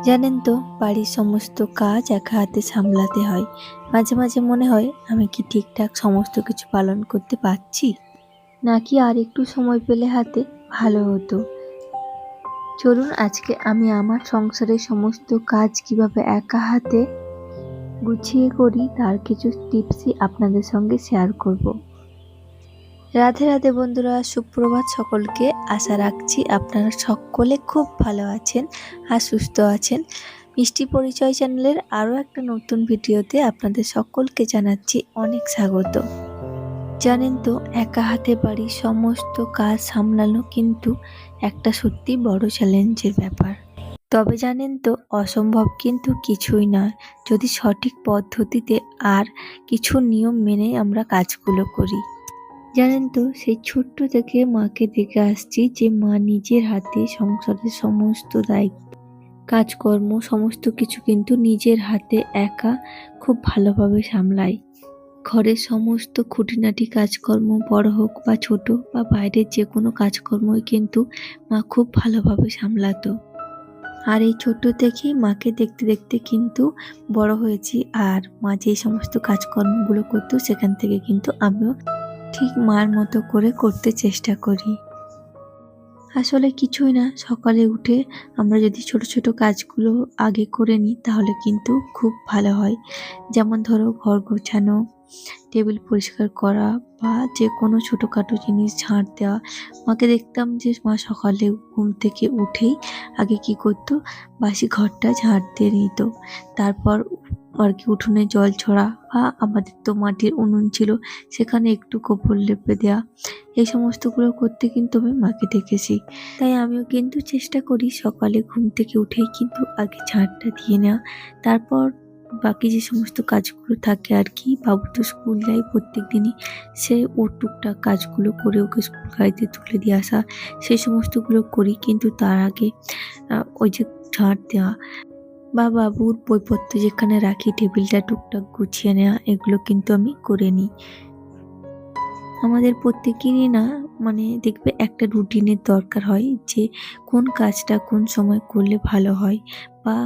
জানেন তো, বাড়ির সমস্ত কাজ একা হাতে সামলাতে হয়। মাঝে মাঝে মনে হয় আমি কি ঠিকঠাক সমস্ত কিছু পালন করতে পারছি, নাকি আর একটু সময় পেলে হাতে ভালো হতো। চলুন আজকে আমি আমার সংসারের সমস্ত কাজ কিভাবে একা হাতে গুছিয়ে করি তার কিছু টিপসই আপনাদের সঙ্গে শেয়ার করব। রাধে রাধে বন্ধুরা, সুপ্রভাত সকলকে। আশা রাখছি আপনারা সকলে খুব ভালো আছেন আর সুস্থ আছেন। মিষ্টি পরিচয় চ্যানেলের আরও একটা নতুন ভিডিওতে আপনাদের সকলকে জানাচ্ছি অনেক স্বাগত। জানেন তো, একা হাতে বাড়ির সমস্ত কাজ সামলানো কিন্তু একটা সত্যি বড় চ্যালেঞ্জের ব্যাপার। তবে জানেন তো, অসম্ভব কিন্তু কিছুই নয়, যদি সঠিক পদ্ধতিতে আর কিছু নিয়ম মেনে আমরা কাজগুলো করি। জানেন তো, সেই ছোট্ট থেকে মাকে দেখে আসছি যে মা নিজের হাতে সংসারের সমস্ত দায়িত্ব, কাজকর্ম সমস্ত কিছু কিন্তু নিজের হাতে একা খুব ভালোভাবে সামলায়। ঘরের সমস্ত খুঁটিনাটি কাজকর্ম, বড় হোক বা ছোট বা বাইরের যে কোনো কাজকর্মই কিন্তু মা খুব ভালোভাবে সামলাতো। আর এই ছোট থেকেই মাকে দেখতে দেখতে কিন্তু বড় হয়েছি। আর মা যে সমস্ত কাজকর্মগুলো করতো সেখান থেকে কিন্তু আমিও ঠিক মার মতো করে করতে চেষ্টা করি। আসলে কিছুই না, সকালে উঠে আমরা যদি ছোট ছোট কাজগুলো আগে করে নিই তাহলে কিন্তু খুব ভালো হয়। যেমন ধরো, ঘর গোছানো, টেবিল পরিষ্কার করা বা যে কোনো ছোটোখাটো জিনিস ঝাঁট দেওয়া। মাকে দেখতাম যে মা সকালে ঘুম থেকে উঠেই আগে কি করতো, বাসি ঘরটা ঝাঁট দিয়ে নিত। তারপর আর কি উঠোনে জল ছড়া, বা আমাদের তো মাটির উনুন ছিল, সেখানে একটু গোবর লেপে দেওয়া, এই সমস্তগুলো করতে কিন্তু আমি মাকে দেখেছি। তাই আমিও কিন্তু চেষ্টা করি সকালে ঘুম থেকে উঠেই কিন্তু আগে ঝাঁটটা দিয়ে নেওয়া। তারপর বাকি যে সমস্ত কাজগুলো থাকে আর কি, বাবু তো স্কুল যায় প্রত্যেক দিনই, সে ওর টুকটাক কাজগুলো করে ওকে স্কুল গাড়িতে তুলে দিয়ে আসা, সেই সমস্তগুলো করি। কিন্তু তার আগে ওই যে ঝাঁট দেওয়া বা বাবুর বইপত্র যেখানে রাখি টেবিলটা টুকটাক গুছিয়ে নেওয়া, এগুলো কিন্তু আমি করে নিই। আমাদের প্রত্যেকেরই না, মানে দেখবে একটা রুটিনের দরকার হয় যে কোন কাজটা কোন সময় করলে ভালো হয়। বা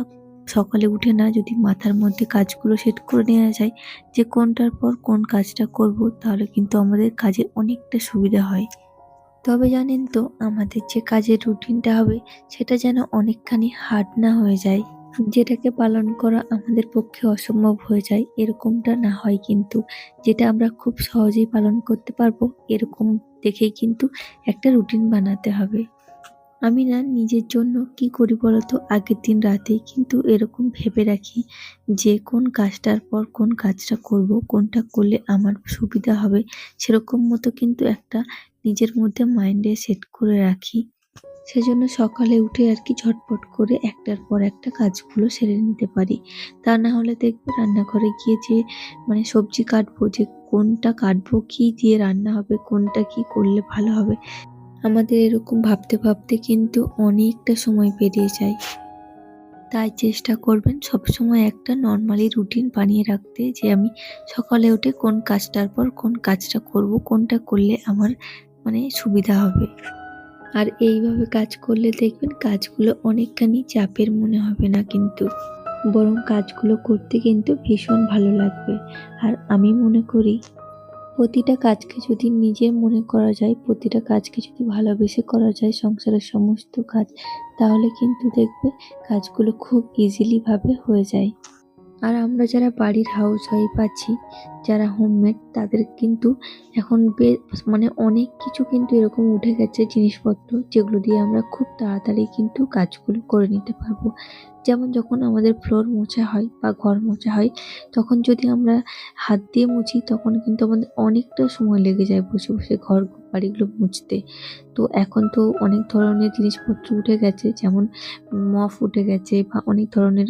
সকালে উঠে না যদি মাথার মধ্যে কাজগুলো সেট করে নেওয়া যায় যে কোনটার পর কোন কাজটা করব, তাহলে কিন্তু আমাদের কাজে অনেকটা সুবিধা হয়। তবে জানেন তো, আমাদের যে কাজের রুটিনটা হবে সেটা যেন অনেকখানি হার্ড না হয়ে যায়, যেটাকে পালন করা আমাদের পক্ষে অসম্ভব হয়ে যায় এরকমটা না হয় কিন্তু, যেটা আমরা খুব সহজেই পালন করতে পারবো এরকম দেখেই কিন্তু একটা রুটিন বানাতে হবে। আমি না নিজের জন্য কি করি বলতো, আগের দিন রাতেই কিন্তু এরকম ভেবে রাখি যে কোন কাজটার পর কোন কাজটা করব, কোনটা করলে আমার সুবিধা হবে, সেরকম মতো কিন্তু একটা নিজের মধ্যে মাইন্ডে সেট করে রাখি। সেজন্য সকালে উঠে আর কি ঝটপট করে একটার পর একটা কাজগুলো সেরে নিতে পারি। তা না হলে দেখবে রান্নাঘরে গিয়ে যে সবজি কাটবো, যে কোনটা কাটবো, কি দিয়ে রান্না হবে, কোনটা কি করলে ভালো হবে, আমাদের এরকম ভাবতে ভাবতে কিন্তু অনেকটা সময় পেরিয়ে যায়। তাই চেষ্টা করবেন সবসময় একটা নর্মালি রুটিন বানিয়ে রাখতে, যে আমি সকালে উঠে কোন কাজটার পর কোন কাজটা করব, কোনটা করলে আমার সুবিধা হবে। আর এইভাবে কাজ করলে দেখবেন কাজগুলো অনেকখানি চাপের মনে হবে না কিন্তু, বরং কাজগুলো করতে কিন্তু ভীষণ ভালো লাগবে। আর আমি মনে করি প্রতিটা কাজকে যদি নিজের মনে করা যায়, প্রতিটা কাজকে যদি ভালোবেসে করা যায়, সংসারের সমস্ত কাজ, তাহলে কিন্তু দেখবে কাজগুলো খুব ইজিলি ভাবে হয়ে যায়। আর আমরা যারা বাড়ির হাউস ওয়াইফ আছি, যারা হোমমেড, তাদের কিন্তু এখন অনেক কিছু কিন্তু এরকম উঠে গেছে জিনিসপত্র, যেগুলো দিয়ে আমরা খুব তাড়াতাড়ি কিন্তু কাজগুলো করে নিতে পারবো। যেমন যখন আমাদের ফ্লোর মোছা হয় বা ঘর মোছা হয়, তখন যদি আমরা হাত দিয়ে মুছি তখন কিন্তু আমাদের অনেকটা সময় লেগে যায় বসে বসে ঘর বাড়িগুলো মুছতে। তো এখন তো অনেক ধরনের জিনিসপত্র উঠে গেছে, যেমন মপ উঠে গেছে বা অনেক ধরনের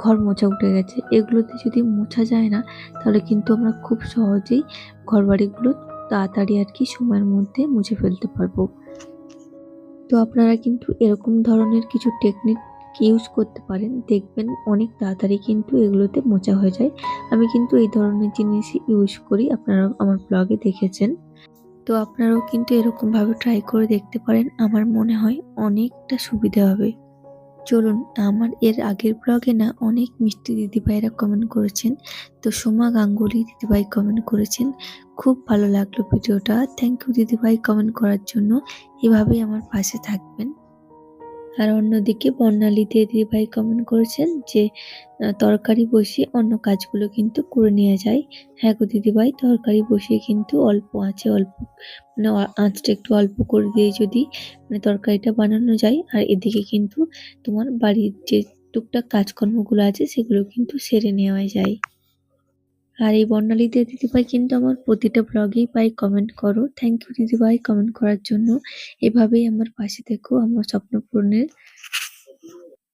ঘর মোছা উঠে গেছে। এগুলোতে যদি মোছা যায় না, তাহলে কিন্তু আমরা খুব সহজেই ঘরবাড়িগুলো তাড়াতাড়ি আর কি সময়ের মধ্যে মুছে ফেলতে পারবো। তো আপনারা কিন্তু এরকম ধরনের কিছু টেকনিক ইউজ করতে পারেন, দেখবেন অনেক তাড়াতাড়ি কিন্তু এগুলোতে মোছা হয়ে যায়। আমি কিন্তু এই ধরনের জিনিসই ইউজ করি, আপনারা আমার ব্লগে দেখেছেন। তো আপনারাও কিন্তু এরকমভাবে ট্রাই করে দেখতে পারেন, আমার মনে হয় অনেকটা সুবিধা হবে। চলুন, আমার এর আগের ব্লগে না অনেক মিষ্টি দিদিভাইরা কমেন্ট করেছেন। তো সোমা গাঙ্গুলি দিদিভাই কমেন্ট করেছেন। খুব ভালো লাগলো ভিডিওটা। থ্যাংক ইউ দিদিভাই কমেন্ট করার জন্য। এভাবেই আমার পাশে থাকবেন। আর অন্যদিকে বর্ণালী দিদিভাই কমেন্ট করেছেন যে তরকারি বসিয়ে অন্য কাজগুলো কিন্তু করে নেওয়া যায়। হ্যাঁ গো দিদিভাই, তরকারি বসিয়ে কিন্তু অল্প আঁচে মানে আঁচটা একটু অল্প করে দিয়ে যদি মানে তরকারিটা বানানো যায়, আর এদিকে কিন্তু তোমার বাড়ির যে টুকটাক কাজকর্মগুলো আছে সেগুলো কিন্তু সেরে নেওয়া যায়। আর এই বর্ণালী দিদিভাই কিন্তু আমার প্রতিটা ব্লগেই পাই কমেন্ট করো। থ্যাংক ইউ দিদিভাই কমেন্ট করার জন্য। এভাবেই আমার পাশে থেকো আমার স্বপ্ন পূরণের।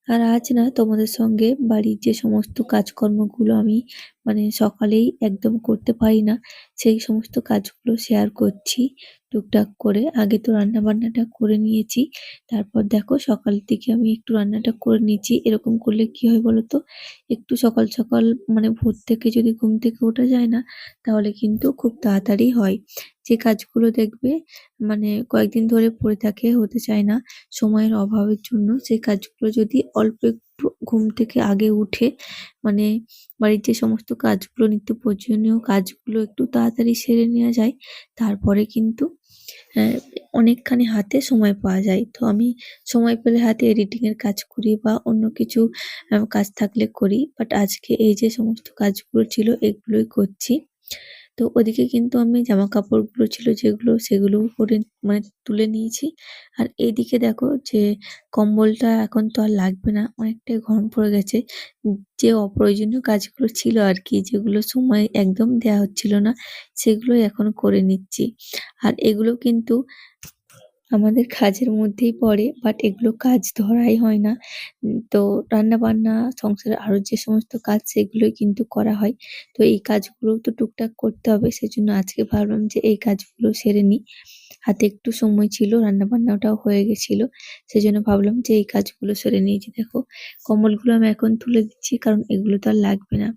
আর আজ না তোমাদের সঙ্গে বাড়ির যে সমস্ত কাজকর্মগুলো আমি মানে সকালেই একদম করতে পারি না, সেই সমস্ত কাজগুলো শেয়ার করছি টুকটাক করে। আগে তো রান্না বান্নাটা করে নিয়েছি, তারপর দেখো সকাল থেকে আমি একটু রান্নাটা করে নিচ্ছি। এরকম করলে কি হয় বলো তো, একটু সকাল সকাল মানে ভোর থেকে যদি ঘুম থেকে ওঠা যায় না, তাহলে কিন্তু খুব তাড়াতাড়ি হয়। যে কাজগুলো দেখবে মানে কয়েকদিন ধরে পড়ে থাকে, হতে চায় না সময়ের অভাবের জন্য, সেই কাজগুলো যদি অল্প একটু ঘুম থেকে আগে উঠে মানে বাড়ির যে সমস্ত কাজগুলো নিত্য প্রয়োজনীয় কাজগুলো একটু তাড়াতাড়ি সেরে নেওয়া যায়, তারপরে কিন্তু অনেকখানি হাতে সময় পাওয়া যায়। তো আমি সময় পেলে হাতে এডিটিং এর কাজ করি বা অন্য কিছু কাজ থাকলে করি। বাট আজকে এই যে সমস্ত কাজগুলো ছিল এগুলোই করছি। তো ওদিকে কিন্তু আমি জামা কাপড়গুলো ছিল যেগুলো সেগুলোও করে মানে তুলে নিয়েছি। আর এইদিকে দেখো যে কম্বলটা এখন তো আর লাগবে না, অনেকটাই গরম পড়ে গেছে। যে অপ্রয়োজনীয় কাজগুলো ছিল আর কি, যেগুলো সময় একদম দেয়া হচ্ছিল না, সেগুলোই এখন করে নিচ্ছি। আর এগুলো কিন্তু আমাদের কাজের মধ্যেই পড়ে, বাট এগুলো কাজ ধরাই হয় না। তো রান্না-বান্না, সংসারের আরো যে সমস্ত কাজ সেগুলোই কিন্তু করা হয়। তো এই কাজগুলোও তো টুকটাক করতে হবে। সেজন্য আজকে ভাবলাম যে এই কাজগুলো সেরে নিই। হাতে একটু সময় ছিল, রান্না-বান্নাটাও হয়ে গেছিল। সেজন্য ভাবলাম যে এই কাজগুলো সেরে নিই। যে দেখো কম্বলগুলো আমি এখন তুলে দিচ্ছি, কারণ এগুলো তো আর লাগবে না।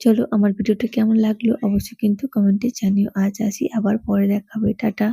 চলো, আমার ভিডিওটা কেমন লাগলো অবশ্যই কিন্তু কমেন্টে জানিও। আজ আসি, আবার পরে দেখা হবে। টাটা।